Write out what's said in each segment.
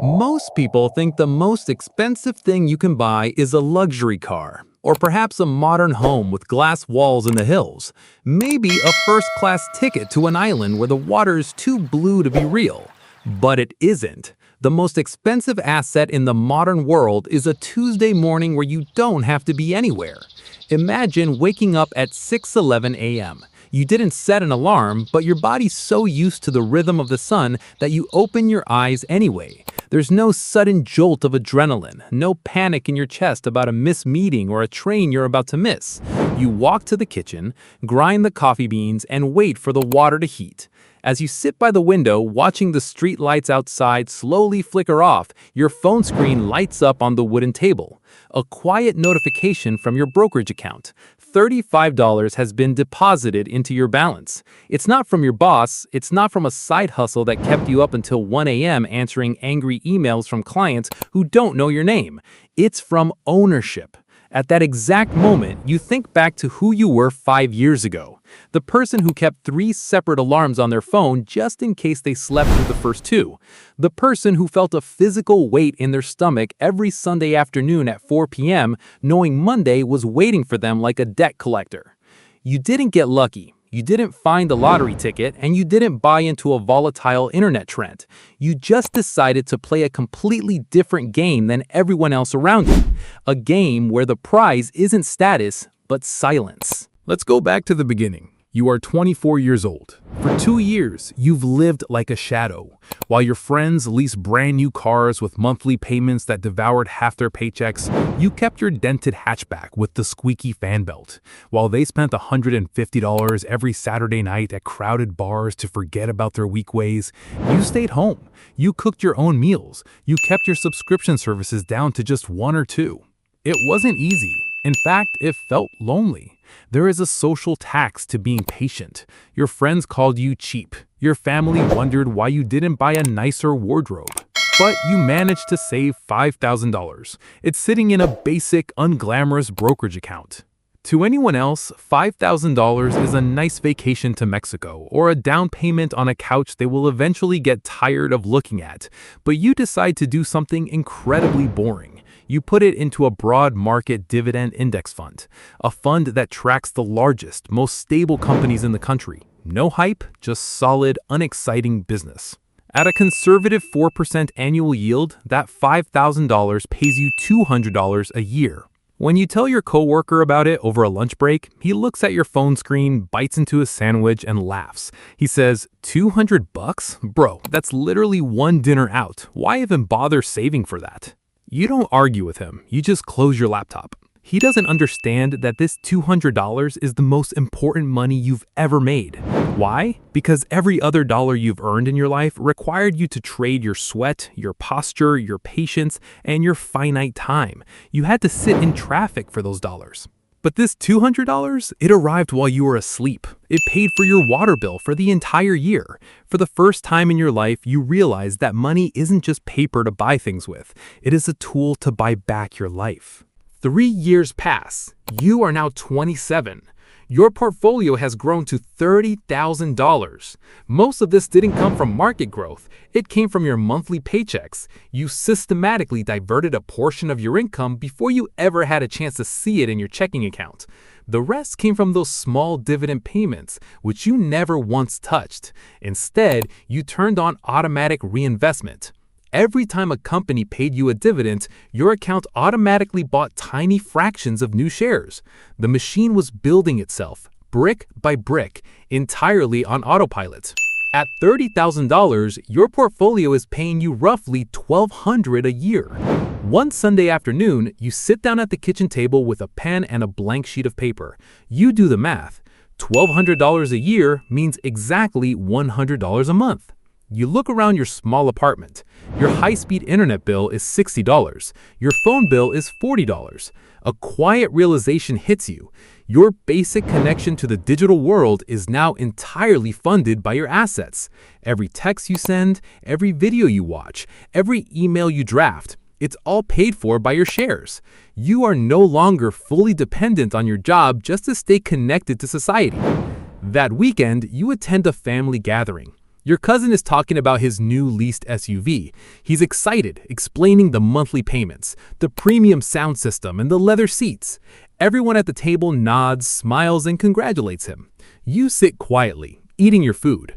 Most people think the most expensive thing you can buy is a luxury car, or perhaps a modern home with glass walls in the hills, maybe a first-class ticket to an island where the water is too blue to be real. But it isn't. The most expensive asset in the modern world is a Tuesday morning where you don't have to be anywhere. Imagine waking up at 6:11 a.m. You didn't set an alarm, but your body's so used to the rhythm of the sun that you open your eyes anyway. There's no sudden jolt of adrenaline, no panic in your chest about a missed meeting or a train you're about to miss. You walk to the kitchen, grind the coffee beans, and wait for the water to heat. As you sit by the window watching the street lights outside slowly flicker off, your phone screen lights up on the wooden table. A quiet notification from your brokerage account. $35 has been deposited into your balance. It's not from your boss, it's not from a side hustle that kept you up until 1 a.m. answering angry emails from clients who don't know your name. It's from ownership. At that exact moment, you think back to who you were 5 years ago. The person who kept 3 separate alarms on their phone just in case they slept through the first 2. The person who felt a physical weight in their stomach every Sunday afternoon at 4 p.m., knowing Monday was waiting for them like a debt collector. You didn't get lucky. You didn't find a lottery ticket, and you didn't buy into a volatile internet trend. You just decided to play a completely different game than everyone else around you. A game where the prize isn't status, but silence. Let's go back to the beginning. You are 24 years old. For 2 years, you've lived like a shadow. While your friends leased brand new cars with monthly payments that devoured half their paychecks, you kept your dented hatchback with the squeaky fan belt. While they spent $150 every Saturday night at crowded bars to forget about their weak ways, you stayed home. You cooked your own meals. You kept your subscription services down to just 1 or 2. It wasn't easy. In fact, it felt lonely. There is a social tax to being patient. Your friends called you cheap. Your family wondered why you didn't buy a nicer wardrobe. But you managed to save $5,000. It's sitting in a basic, unglamorous brokerage account. To anyone else, $5,000 is a nice vacation to Mexico or a down payment on a couch they will eventually get tired of looking at. But you decide to do something incredibly boring. You put it into a broad market dividend index fund, a fund that tracks the largest, most stable companies in the country. No hype, just solid, unexciting business. At a conservative 4% annual yield, that $5,000 pays you $200 a year. When you tell your coworker about it over a lunch break, he looks at your phone screen, bites into a sandwich, and laughs. He says, $200? Bro, that's literally one dinner out. Why even bother saving for that? You don't argue with him, you just close your laptop. He doesn't understand that this $200 is the most important money you've ever made. Why? Because every other dollar you've earned in your life required you to trade your sweat, your posture, your patience, and your finite time. You had to sit in traffic for those dollars. But this $200, it arrived while you were asleep. It paid for your water bill for the entire year. For the first time in your life, you realize that money isn't just paper to buy things with. It is a tool to buy back your life. 3 years pass. You are now 27. Your portfolio has grown to $30,000. Most of this didn't come from market growth. It came from your monthly paychecks. You systematically diverted a portion of your income before you ever had a chance to see it in your checking account. The rest came from those small dividend payments, which you never once touched. Instead, you turned on automatic reinvestment. Every time a company paid you a dividend, your account automatically bought tiny fractions of new shares. The machine was building itself, brick by brick, entirely on autopilot. At $30,000, your portfolio is paying you roughly $1,200 a year. One Sunday afternoon, you sit down at the kitchen table with a pen and a blank sheet of paper. You do the math. $1,200 a year means exactly $100 a month. You look around your small apartment. Your high-speed internet bill is $60. Your phone bill is $40. A quiet realization hits you. Your basic connection to the digital world is now entirely funded by your assets. Every text you send, every video you watch, every email you draft, it's all paid for by your shares. You are no longer fully dependent on your job just to stay connected to society. That weekend, you attend a family gathering. Your cousin is talking about his new leased SUV. He's excited, explaining the monthly payments, the premium sound system, and the leather seats. Everyone at the table nods, smiles, and congratulates him. You sit quietly, eating your food.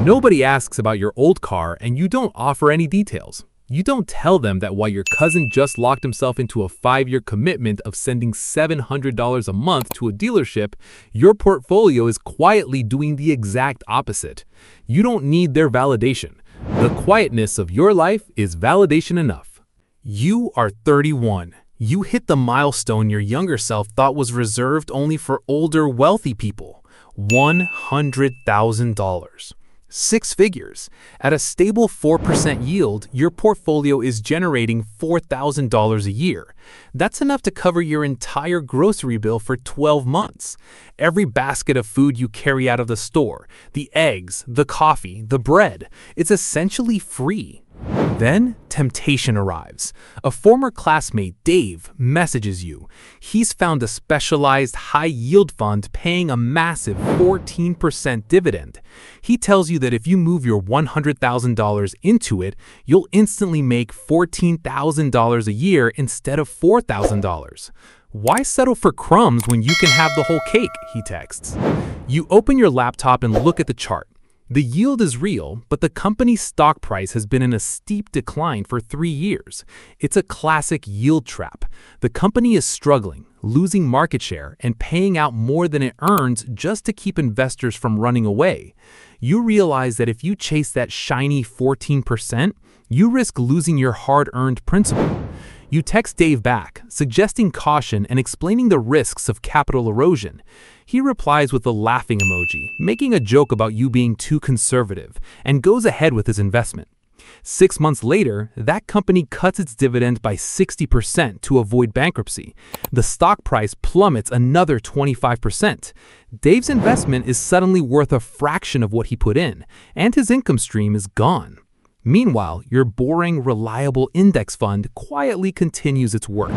Nobody asks about your old car, and you don't offer any details. You don't tell them that while your cousin just locked himself into a 5-year commitment of sending $700 a month to a dealership, your portfolio is quietly doing the exact opposite. You don't need their validation. The quietness of your life is validation enough. You are 31. You hit the milestone your younger self thought was reserved only for older, wealthy people. $100,000. 6 figures. At a stable 4% yield, your portfolio is generating $4,000 a year. That's enough to cover your entire grocery bill for 12 months. Every basket of food you carry out of the store, the eggs, the coffee, the bread, it's essentially free. Then, temptation arrives. A former classmate, Dave, messages you. He's found a specialized high-yield fund paying a massive 14% dividend. He tells you that if you move your $100,000 into it, you'll instantly make $14,000 a year instead of $4,000. Why settle for crumbs when you can have the whole cake, he texts. You open your laptop and look at the chart. The yield is real, but the company's stock price has been in a steep decline for 3 years. It's a classic yield trap. The company is struggling, losing market share, and paying out more than it earns just to keep investors from running away. You realize that if you chase that shiny 14%, you risk losing your hard-earned principal. You text Dave back, suggesting caution and explaining the risks of capital erosion. He replies with a laughing emoji, making a joke about you being too conservative, and goes ahead with his investment. 6 months later, that company cuts its dividend by 60% to avoid bankruptcy. The stock price plummets another 25%. Dave's investment is suddenly worth a fraction of what he put in, and his income stream is gone. Meanwhile, your boring, reliable index fund quietly continues its work.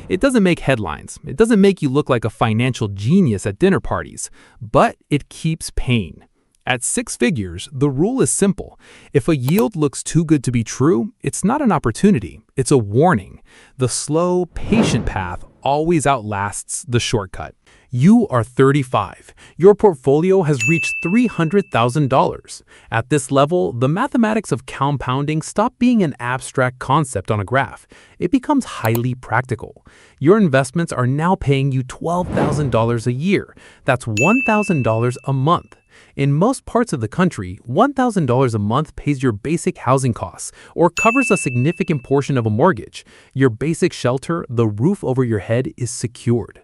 It doesn't make headlines. It doesn't make you look like a financial genius at dinner parties, but it keeps paying. At 6 figures, the rule is simple. If a yield looks too good to be true, it's not an opportunity, it's a warning. The slow, patient path always outlasts the shortcut. You are 35. Your portfolio has reached $300,000. At this level, the mathematics of compounding stop being an abstract concept on a graph. It becomes highly practical. Your investments are now paying you $12,000 a year. That's $1,000 a month. In most parts of the country, $1,000 a month pays your basic housing costs or covers a significant portion of a mortgage. Your basic shelter, the roof over your head, is secured.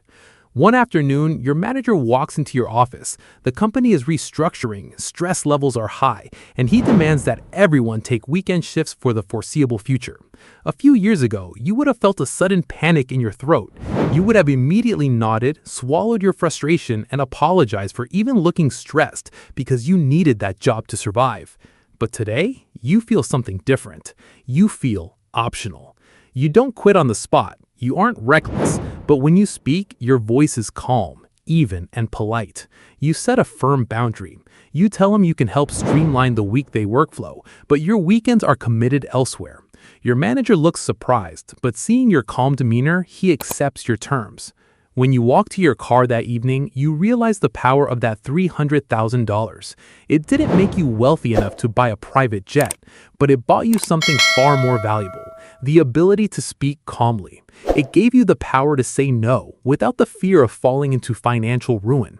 One afternoon, your manager walks into your office. The company is restructuring, stress levels are high, and he demands that everyone take weekend shifts for the foreseeable future. A few years ago, you would have felt a sudden panic in your throat. You would have immediately nodded, swallowed your frustration, and apologized for even looking stressed because you needed that job to survive. But today, you feel something different. You feel optional. You don't quit on the spot. You aren't reckless, but when you speak, your voice is calm, even, and polite. You set a firm boundary. You tell them you can help streamline the weekday workflow, but your weekends are committed elsewhere. Your manager looks surprised, but seeing your calm demeanor, he accepts your terms. When you walk to your car that evening, you realize the power of that $300,000. It didn't make you wealthy enough to buy a private jet, but it bought you something far more valuable, the ability to speak calmly. It gave you the power to say no without the fear of falling into financial ruin.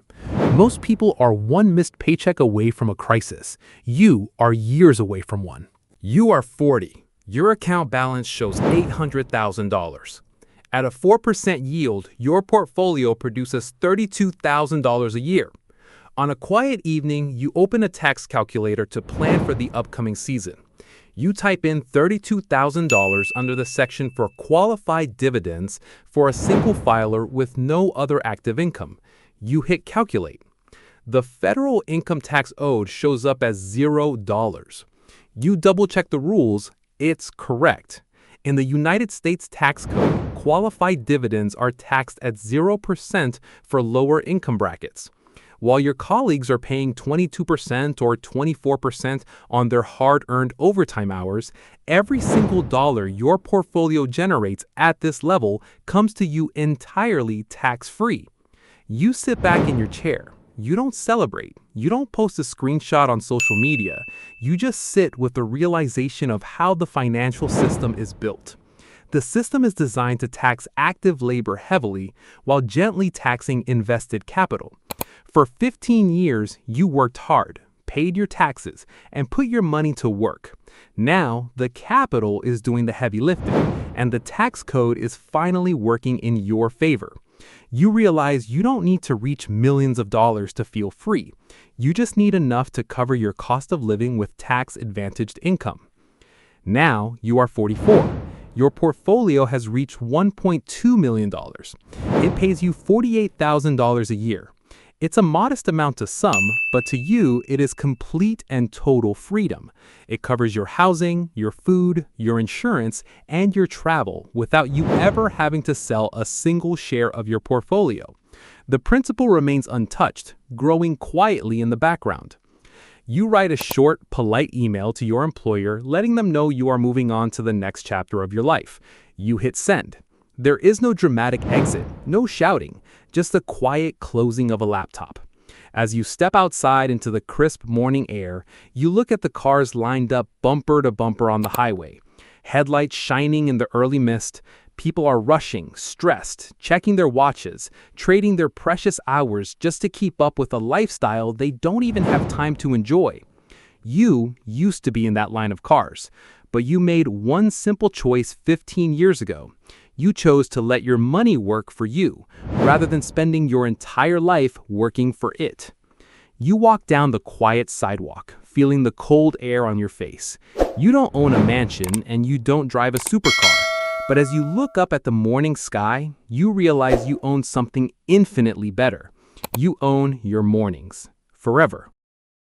Most people are one missed paycheck away from a crisis. You are years away from one. You are 40. Your account balance shows $800,000. At a 4% yield, your portfolio produces $32,000 a year. On a quiet evening, you open a tax calculator to plan for the upcoming season. You type in $32,000 under the section for qualified dividends for a single filer with no other active income. You hit calculate. The federal income tax owed shows up as $0. You double-check the rules. It's correct. In the United States tax code, qualified dividends are taxed at 0% for lower income brackets. while your colleagues are paying 22% or 24% on their hard-earned overtime hours. Every single dollar your portfolio generates at this level comes to you entirely tax-free. You sit back in your chair. You don't celebrate. You don't post a screenshot on social media. You just sit with the realization of how the financial system is built. The system is designed to tax active labor heavily while gently taxing invested capital. For 15 years, you worked hard, paid your taxes, and put your money to work. Now, the capital is doing the heavy lifting, and the tax code is finally working in your favor. You realize you don't need to reach millions of dollars to feel free. You just need enough to cover your cost of living with tax-advantaged income. Now, you are 44. Your portfolio has reached $1.2 million. It pays you $48,000 a year. It's a modest amount to some, but to you, it is complete and total freedom. It covers your housing, your food, your insurance, and your travel without you ever having to sell a single share of your portfolio. The principle remains untouched, growing quietly in the background. You write a short, polite email to your employer letting them know you are moving on to the next chapter of your life. You hit send. There is no dramatic exit, no shouting, just the quiet closing of a laptop. As you step outside into the crisp morning air, you look at the cars lined up bumper to bumper on the highway. Headlights shining in the early mist. People are rushing, stressed, checking their watches, trading their precious hours just to keep up with a lifestyle they don't even have time to enjoy. You used to be in that line of cars, but you made one simple choice 15 years ago. You chose to let your money work for you, rather than spending your entire life working for it. You walk down the quiet sidewalk, feeling the cold air on your face. You don't own a mansion and you don't drive a supercar. But as you look up at the morning sky, you realize you own something infinitely better. You own your mornings, forever.